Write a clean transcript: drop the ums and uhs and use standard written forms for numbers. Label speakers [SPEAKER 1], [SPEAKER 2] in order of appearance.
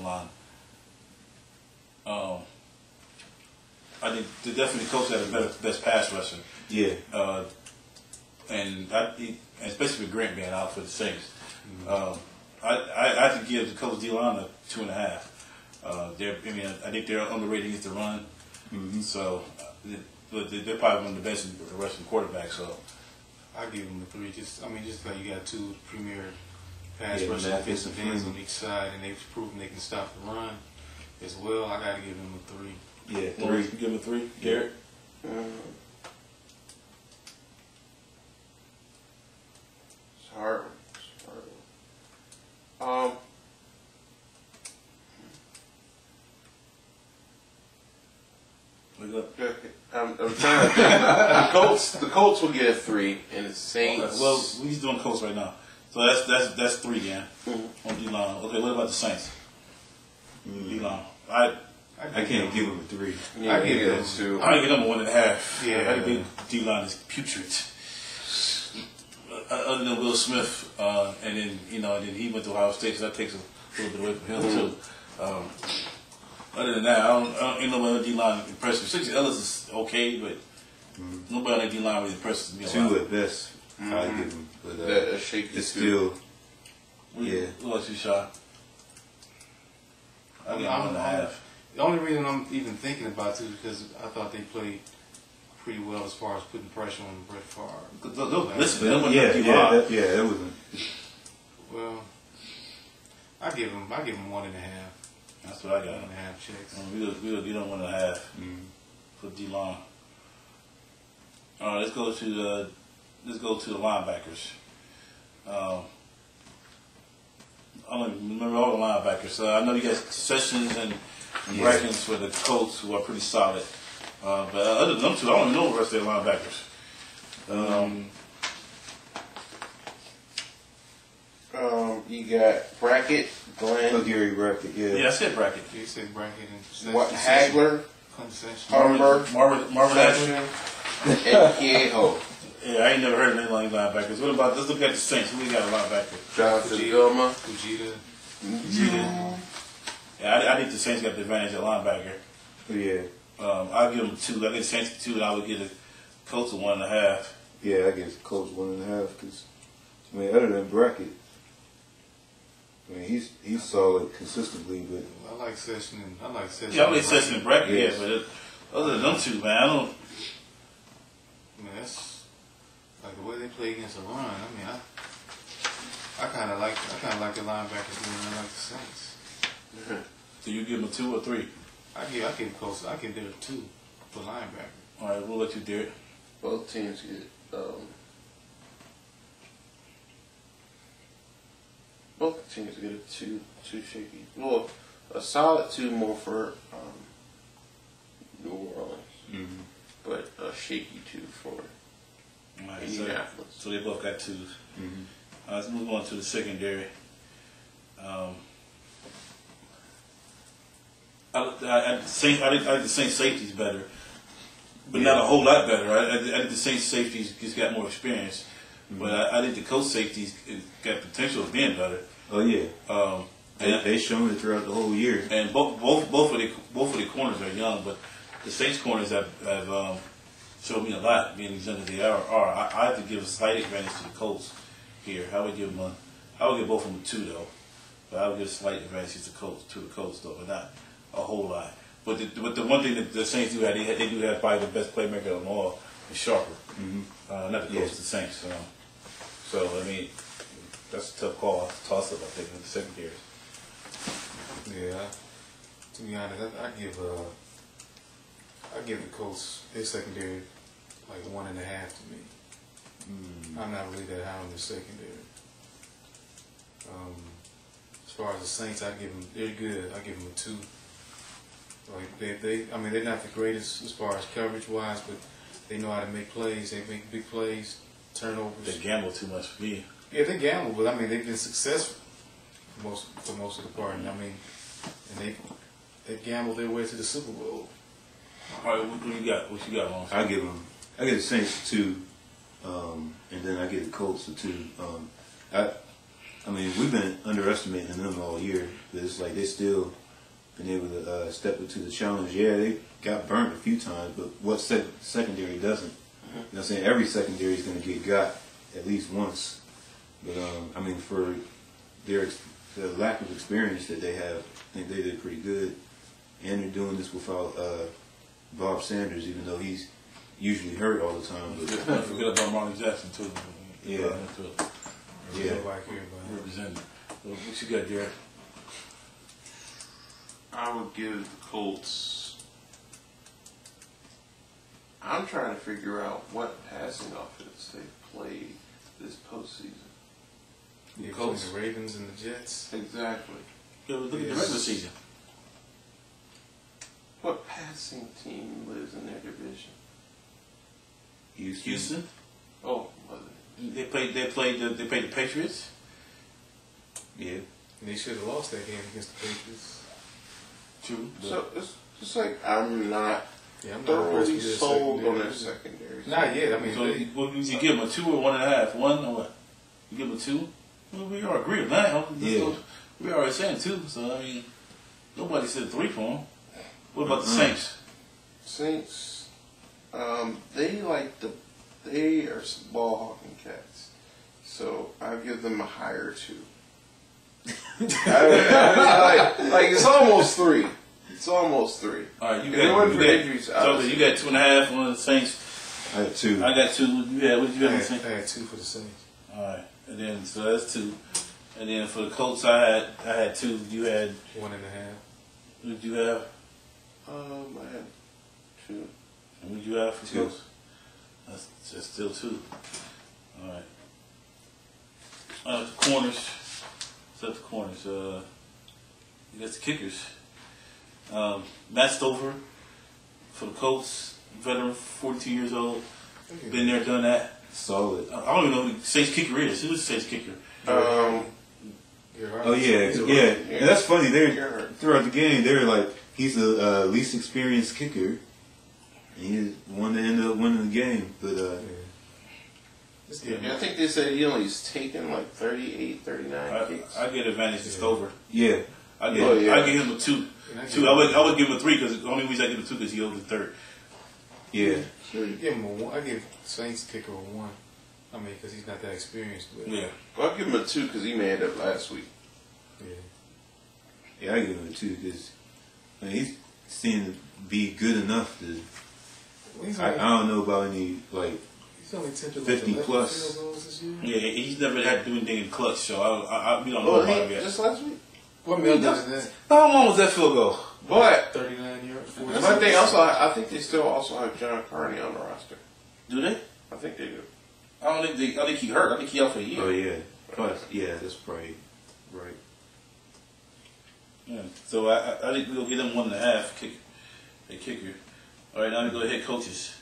[SPEAKER 1] line. I think definitely the Colts had the best pass rusher.
[SPEAKER 2] Yeah.
[SPEAKER 1] And especially with Grant being out for the Saints. I have to give the Colts D-line a 2.5. I think they're underrated against the run. So, they're probably one of the best rushing quarterbacks. So,
[SPEAKER 3] I give them a 3. Just like you got 2 premier pass rushing offensive ends on each side, and they've proven they can stop the run as well. I got to give them a 3.
[SPEAKER 2] Yeah, 3.
[SPEAKER 1] You give them a 3, Garrett?
[SPEAKER 4] It's hard. I'm trying to think. The Colts will get a 3, and the Saints.
[SPEAKER 1] Well, we're just doing Colts right now, so that's 3 again on D-line. Okay, what about the Saints? D-line, I
[SPEAKER 2] can't give them a 3.
[SPEAKER 4] Yeah, I give them 2.
[SPEAKER 1] I give them a 1.5.
[SPEAKER 3] Yeah,
[SPEAKER 1] I think D-line is putrid. Other than Will Smith, and then then he went to Ohio State, so that takes a little bit away from him too. Other than that, I don't ain't nobody on the D-line impressive. 6 Ellis is okay, but nobody on the D-line really impresses me.
[SPEAKER 2] 2 at best. I give them, but it's still. Yeah.
[SPEAKER 1] What about you, Shaw? I give them 1.5.
[SPEAKER 3] The only reason I'm even thinking about it is because I thought they played pretty well as far as putting pressure on Brett Favre.
[SPEAKER 1] Listen,
[SPEAKER 2] that wasn't.
[SPEAKER 3] Well, I give them 1.5.
[SPEAKER 1] That's what I got.
[SPEAKER 3] 1.5 checks.
[SPEAKER 1] We don't 1.5 for D-line. All right, let's go to the linebackers. I don't remember all the linebackers. I know you got Sessions and Brackens for the Colts, who are pretty solid. But other than them two, I don't even know the rest of their linebackers.
[SPEAKER 4] You got Brackett, Glenn.
[SPEAKER 2] Gary Brackett,
[SPEAKER 1] Yeah, I said Brackett.
[SPEAKER 3] You said Brackett and
[SPEAKER 4] Hagler,
[SPEAKER 1] Marvin Ashley,
[SPEAKER 4] and Kieho.
[SPEAKER 1] Yeah, I ain't never heard of any linebackers. What about, let's look at the Saints. Who we got a linebacker?
[SPEAKER 4] Jonathan Gilma.
[SPEAKER 3] Fujita.
[SPEAKER 1] Yeah, I think the Saints got the advantage at linebacker.
[SPEAKER 2] Yeah.
[SPEAKER 1] I'll give them 2. I give the Saints 2, and I would give the Colts a 1.5.
[SPEAKER 2] Yeah, I guess the Colts 1.5 because other than Brackett, he's solid consistently, but
[SPEAKER 3] I like Session.
[SPEAKER 1] Yeah, I like Session and Brackett. Yes. Yeah, but other than them two, man, I don't.
[SPEAKER 3] That's like the way they play against the run. I kind of like the linebackers more than I like the Saints.
[SPEAKER 1] Do you give them a 2 or 3?
[SPEAKER 3] I give close. I give them a 2 for linebacker.
[SPEAKER 1] All right, we'll let you do it.
[SPEAKER 4] Both teams get both teams get a 2 shaky. Well, a solid 2 more for New Orleans, but a shaky 2 for Indianapolis.
[SPEAKER 1] So they both got 2s. Let's move on to the secondary. I think the Saints safety's better, but not a whole lot better. I think the Saints safeties just got more experience, but I think the Colts safeties got potential of being better.
[SPEAKER 2] Oh yeah. They shown it throughout the whole year.
[SPEAKER 1] And both of the corners are young, but the Saints corners have showed me a lot being as young as they are. I have to give a slight advantage to the Colts here. I would give both of them a 2 though, but I would give a slight advantage to the Colts though, but not a whole lot. But the one thing that the Saints do have, they do have probably the best playmaker of them all, is Sharper. Not the Colts, the Saints. So I mean, that's a tough call, toss up I think with the secondaries.
[SPEAKER 3] Yeah, to be honest, I give the Colts their secondary like 1.5 to me. I'm not really that high on the secondary. As far as the Saints, they're good. I give them a 2. Like they're not the greatest as far as coverage wise, but they know how to make plays. They make big plays, turnovers.
[SPEAKER 1] They gamble too much for me.
[SPEAKER 3] Yeah, they gamble, but they've been successful for most of the part. And they gambled their way to the Super Bowl.
[SPEAKER 1] All right, what you got? What you got, Lawrence?
[SPEAKER 2] I give the Saints a 2, and then I give the Colts a 2. I
[SPEAKER 5] I mean, we've been underestimating them all year. But it's like they still been able to step into the challenge. Yeah, they got burnt a few times, but what secondary doesn't? You know what I'm saying? Every secondary is going to get got at least once. But, I mean, for the lack of experience that they have, I think they did pretty good. And they're doing this without Bob Sanders, even though he's usually hurt all the time. But
[SPEAKER 1] don't forget about Marlon Jackson, too.
[SPEAKER 5] Yeah.
[SPEAKER 3] Yeah.
[SPEAKER 1] Representing. What you got, Jared?
[SPEAKER 4] I would give the Colts. I'm trying to figure out what passing offense they've played this postseason.
[SPEAKER 3] Yeah, between the Ravens and the Jets.
[SPEAKER 4] Exactly.
[SPEAKER 1] Yeah, look at the regular season.
[SPEAKER 4] What passing team lives in their division?
[SPEAKER 1] Houston.
[SPEAKER 4] Oh, was it?
[SPEAKER 1] They played the Patriots.
[SPEAKER 5] yeah.
[SPEAKER 3] And they should have lost that game against the Patriots.
[SPEAKER 1] True.
[SPEAKER 4] So it's just like I'm not
[SPEAKER 3] Yeah, I'm not
[SPEAKER 4] thoroughly
[SPEAKER 3] impressed with
[SPEAKER 4] sold on
[SPEAKER 3] their
[SPEAKER 4] their secondary.
[SPEAKER 3] Not yet. I mean,
[SPEAKER 1] So you give them a 2 or 1.5? 1 or what? You give them a 2? Well, we are agreeing now.
[SPEAKER 5] Yeah.
[SPEAKER 1] We already saying 2. So I mean, nobody said 3 for them. What about the Saints?
[SPEAKER 4] Saints, they are some ball hawking cats. So I'll give them a higher 2. like it's almost 3. It's almost 3.
[SPEAKER 1] All right, you
[SPEAKER 4] If it wasn't for injuries,
[SPEAKER 1] so you got 2.5 on the Saints.
[SPEAKER 5] I had 2.
[SPEAKER 1] I got 2. You had what did you have on the
[SPEAKER 3] I
[SPEAKER 1] Saints?
[SPEAKER 3] had 2 for the Saints.
[SPEAKER 1] All right, and then so that's 2. And then for the Colts, I had 2. You had
[SPEAKER 3] 1.5.
[SPEAKER 1] what did you have?
[SPEAKER 4] I had 2.
[SPEAKER 1] And what did you have for
[SPEAKER 5] 2.
[SPEAKER 1] Colts? That's just still 2. All right. The corners. Set the corners. That's the kickers. Matt Stover for the Colts, veteran, 42 years old. Been there, done that.
[SPEAKER 5] Solid.
[SPEAKER 1] I don't even know who the Saints kicker is. Who's the Saints kicker?
[SPEAKER 5] Oh yeah. And that's funny. They're throughout the game. They're like he's the least experienced kicker, and he's the one that ended up winning the game. But
[SPEAKER 4] I think they said he only's taken like 38, 39 kicks.
[SPEAKER 1] I get advantage to Stover.
[SPEAKER 5] yeah,
[SPEAKER 1] I give him a 2. 2. I would give him a 3 because the only reason I give him a 2 because he owed the 3rd.
[SPEAKER 5] yeah.
[SPEAKER 3] So you give him a 1. I give Saints kicker a 1. I mean, because he's not that experienced. But
[SPEAKER 1] Yeah.
[SPEAKER 4] Well, I'll give him a 2 because he manned up last week.
[SPEAKER 5] Yeah, I give him a 2 because he seemed to be good enough to. I don't know about any like.
[SPEAKER 3] He's only
[SPEAKER 5] 50 plus.
[SPEAKER 3] field goals this year.
[SPEAKER 1] Yeah, he's never had to do anything in clutch, so we don't know
[SPEAKER 4] Oh,
[SPEAKER 1] about him yet.
[SPEAKER 4] just last week.
[SPEAKER 3] What Mel does that?
[SPEAKER 1] How long was that field goal?
[SPEAKER 4] But
[SPEAKER 3] 39 yards.
[SPEAKER 4] but they also, I think they still also have John Carney on the roster.
[SPEAKER 1] Do they?
[SPEAKER 4] I think they do.
[SPEAKER 1] I think he hurt. I think he out for a year.
[SPEAKER 5] Oh yeah, plus yeah, that's probably right.
[SPEAKER 1] Yeah. So I think we'll get them 1.5 kicker. All right, now we go ahead, coaches.